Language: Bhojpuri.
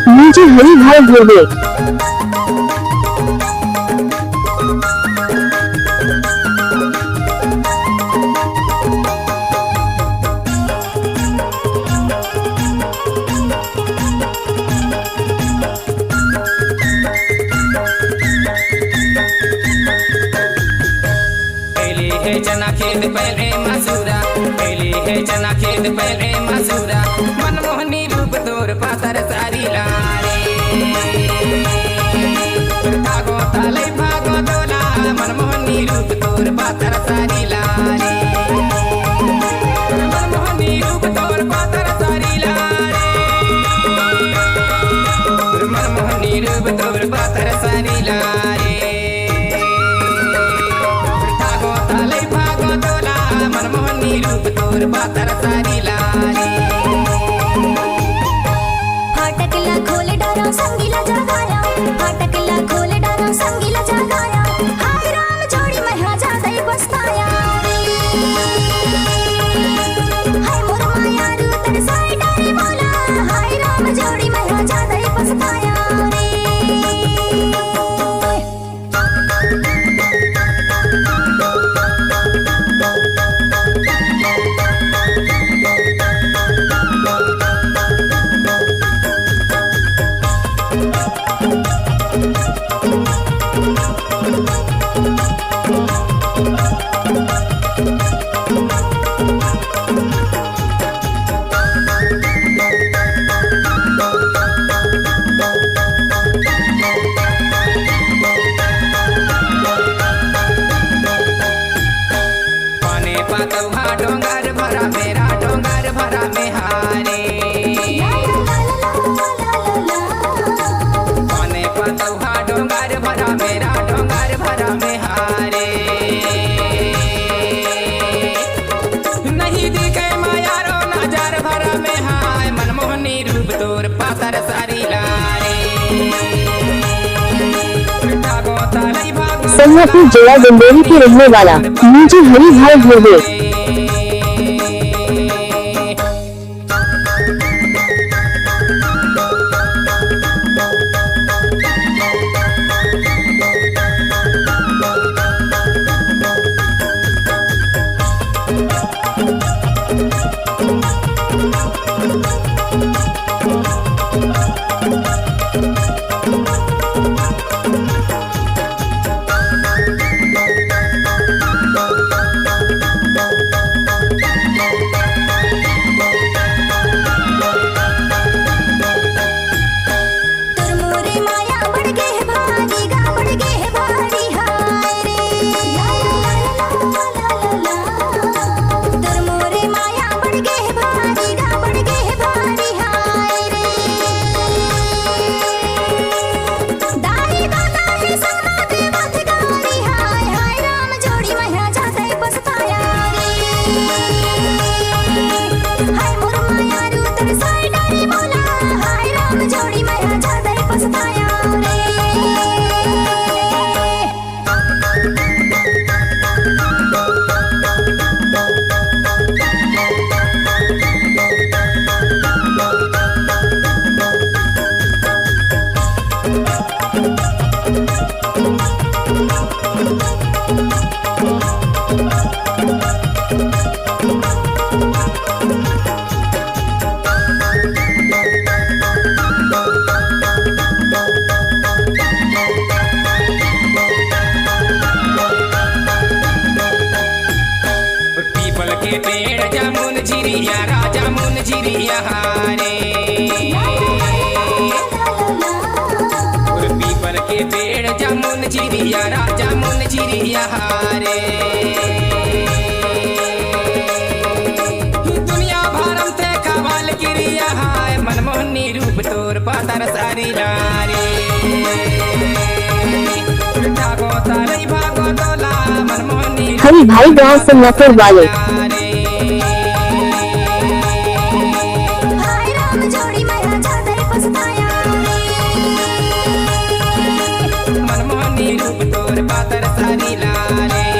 मुझे हरी भाई बोले चना खेत पहले मसूरा, पहले है चना खेत पहले मसूरा, मनमोहनी रूप तोर पातर सारी लारे भागो ताले भागो दोला, मनमोहनी रूप तोर पातर सारी लारे मनमोहनी रूप तोर पातर सारी लारे मनमोहनी रूप तोर पातर सारी लारे मनमोहनी रूप तोर पातर सारी लारे फाटकला खोल डारा संगीला जगाया, फाटकला खोल डारा संगीला जगाया, हाय राम जोड़ी में हाजा दई बसताया हाय मोर माया रू तरसाई डारे बोला, हाय राम जोड़ी में हाजा दई बसताया डोंगर भरा मेरा डोंगर भरा में हारे पाने पतौहा डोंगर भरा मेरा डोंगर भरा में हारे नहीं दिखे मायारो नजर भरा में हाय मनमोहनी रूप तोर पातर सारी लारे भागो ताले भागो संगापुर जया गंडोरी के रहने वाला मुझे हरी भाई बोले पेड़ जामुन झिरिया राजा मुन झिरिया हारे पीपल के पेड़ जामुन झिरिया राजा मुन झिरिया हारे दुनिया भरम थे खवाल गिरिया हाय मनमोहनी रूप तोर पातर सारी लारे भागो ताले भागो दोला मनमोहनी हरी भाई गाँव संगापुर वाले मनमोहनी रूप सारी लाले